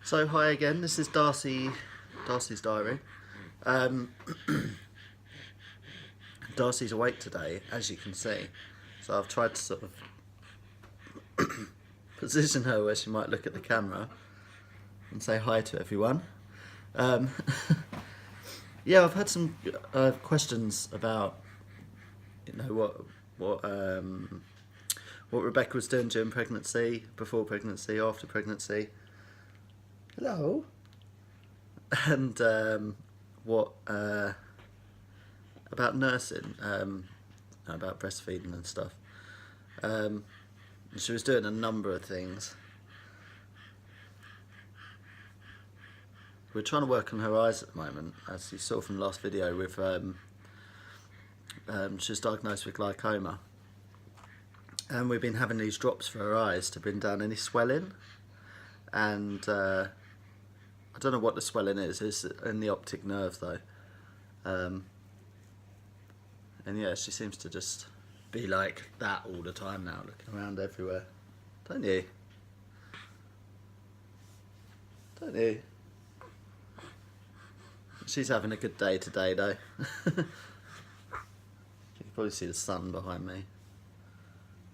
So hi again, this is Darcie's diary. Darcie's awake today, as you can see. So I've tried to sort of position her where she might look at the camera and say hi to everyone. Yeah, I've had some questions about, you know, what Rebecca was doing during pregnancy, before pregnancy, after pregnancy. Hello. And what about nursing, about breastfeeding and stuff. She was doing a number of things. We're trying to work on her eyes at the moment, as you saw from the last video. With she was diagnosed with glaucoma, and we've been having these drops for her eyes to bring down any swelling. And I don't know what the swelling is. It's in the optic nerve though. And yeah, she seems to just be like that all the time now, looking around everywhere. Don't you? Don't you? She's having a good day today though. You can probably see the sun behind me.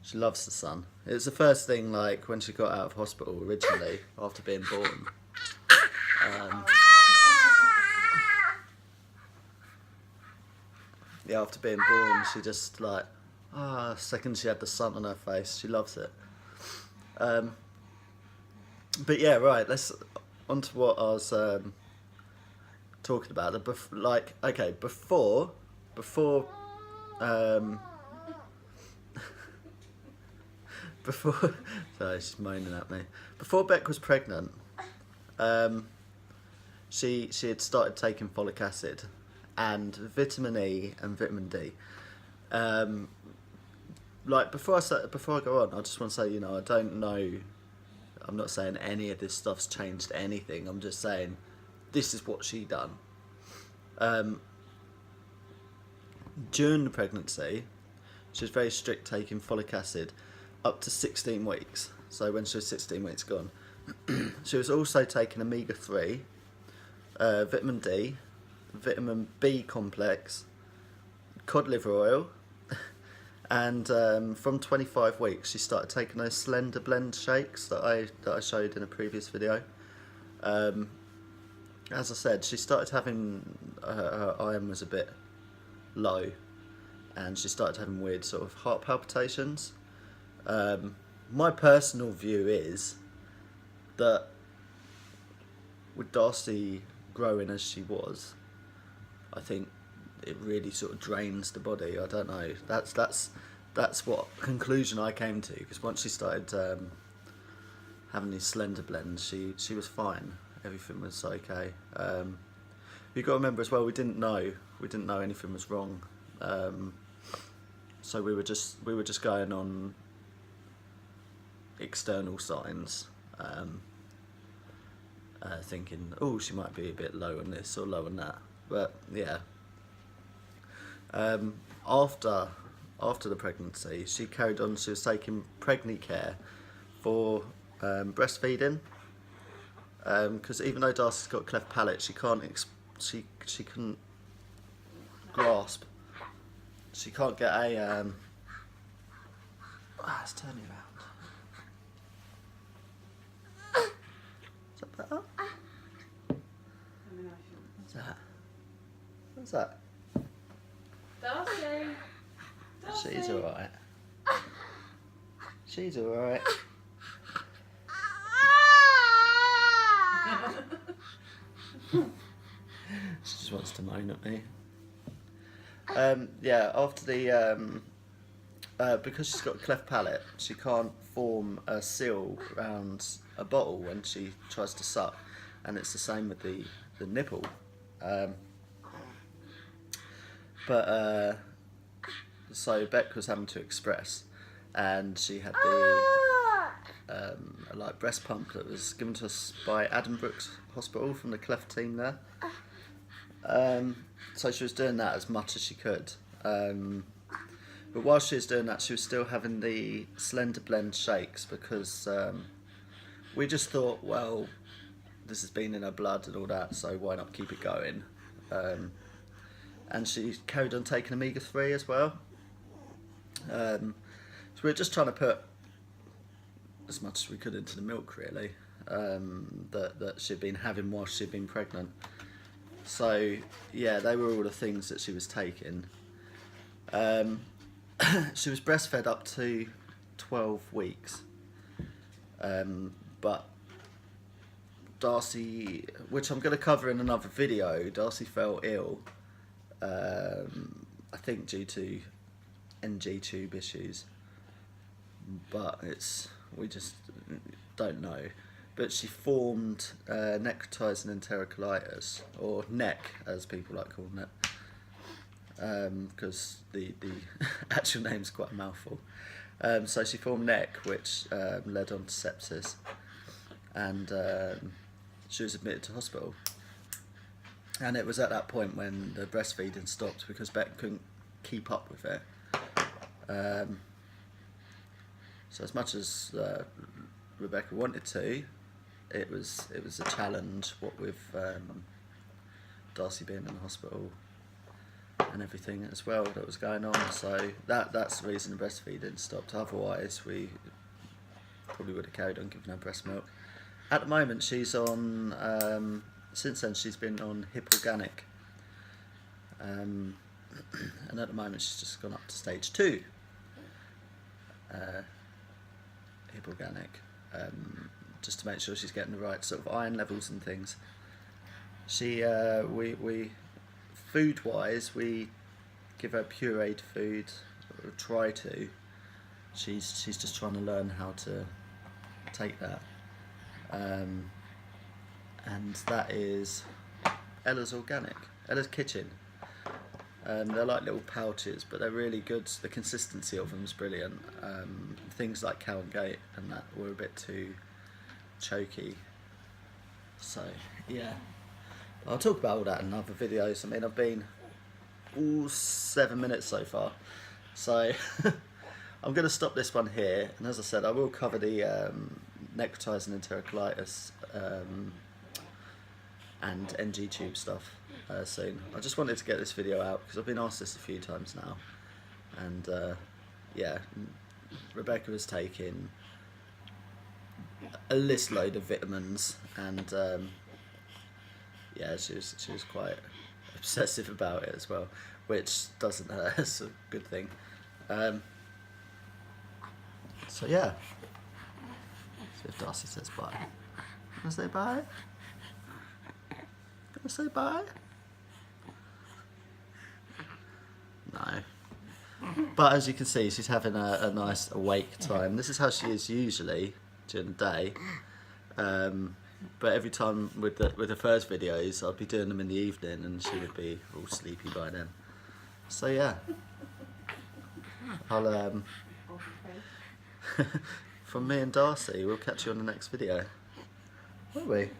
She loves the sun. It was the first thing, like, when she got out of hospital originally, after being born. Yeah, after being born, she just like, second she had the sun on her face, she loves it. But yeah, right, let's on to what I was talking about. Before sorry, she's moaning at me. Before Beck was pregnant, she had started taking folic acid and vitamin E and vitamin D. Like before I go on, I just want to say, you know, I don't know. I'm not saying any of this stuff's changed anything. I'm just saying this is what she done. During the pregnancy, she was very strict taking folic acid up to 16 weeks. So when she was 16 weeks gone, she was also taking omega-3, vitamin D, vitamin B complex, cod liver oil, and from 25 weeks she started taking those Slender Blend shakes that I showed in a previous video. As I said, she started having her iron was a bit low, and she started having weird sort of heart palpitations. My personal view is that with Darcie growing as she was, I think it really sort of drains the body. I don't know. That's what conclusion I came to, because once she started having these Slender Blends, she was fine. Everything was okay. You've got to remember as well, we didn't know anything was wrong. So we were just going on external signs, thinking, oh, she might be a bit low on this or low on that. But yeah, after the pregnancy, she carried on. She was taking pregnant care for breastfeeding, because even though Darcie's got cleft palate, she couldn't grasp. She can't get a it's turning around. Is that better? What's that? What's that? Darcie. She's alright. She's alright. She just wants to moan at me. Yeah, after the because she's got a cleft palate, she can't form a seal around a bottle when she tries to suck, and it's the same with the nipple. So Beck was having to express, and she had the like breast pump that was given to us by Adam Brooks Hospital from the cleft team there. So she was doing that as much as she could. But while she was doing that, she was still having the Slender Blend shakes, because we just thought, well, this has been in her blood and all that, so why not keep it going? And she carried on taking omega-3 as well. So we were just trying to put as much as we could into the milk, really, that she'd been having whilst she'd been pregnant. So yeah, they were all the things that she was taking. She was breastfed up to 12 weeks, but Darcie, which I'm going to cover in another video, Darcie fell ill, I think due to NG tube issues, but we just don't know. But she formed necrotizing enterocolitis, or NEC as people like calling it, because the actual name's quite a mouthful. So she formed NEC, which led on to sepsis, and she was admitted to hospital. And it was at that point when the breastfeeding stopped because Beck couldn't keep up with it. So as much as Rebecca wanted to, it was a challenge. What with Darcie being in the hospital and everything as well that was going on. So that's the reason the breastfeeding stopped. Otherwise, we probably would have carried on giving her breast milk. At the moment, she's on. Since then, she's been on hip organic, and at the moment, she's just gone up to stage 2. Hip organic, just to make sure she's getting the right sort of iron levels and things. She, we food wise, we give her pureed food, or try to. She's just trying to learn how to take that, and that is Ella's Organic, Ella's Kitchen. They're like little pouches, but they're really good. The consistency of them is brilliant. Things like Cow and Gate and that were a bit too choky. So yeah, I'll talk about all that in other videos. I mean, I've been all 7 minutes so far, so I'm going to stop this one here. And as I said, I will cover the necrotizing enterocolitis and NG tube stuff soon. I just wanted to get this video out because I've been asked this a few times now, and yeah, Rebecca was taking a list load of vitamins, and yeah, she was quite obsessive about it as well, which doesn't hurt. It's a good thing. So yeah, see if Darcie says bye. Wanna say bye? Wanna say bye? No. But as you can see, she's having a nice awake time. This is how she is usually during the day. But every time with the first videos, I'd be doing them in the evening and she would be all sleepy by then. So yeah. I'll from me and Darcie, we'll catch you on the next video. Will we?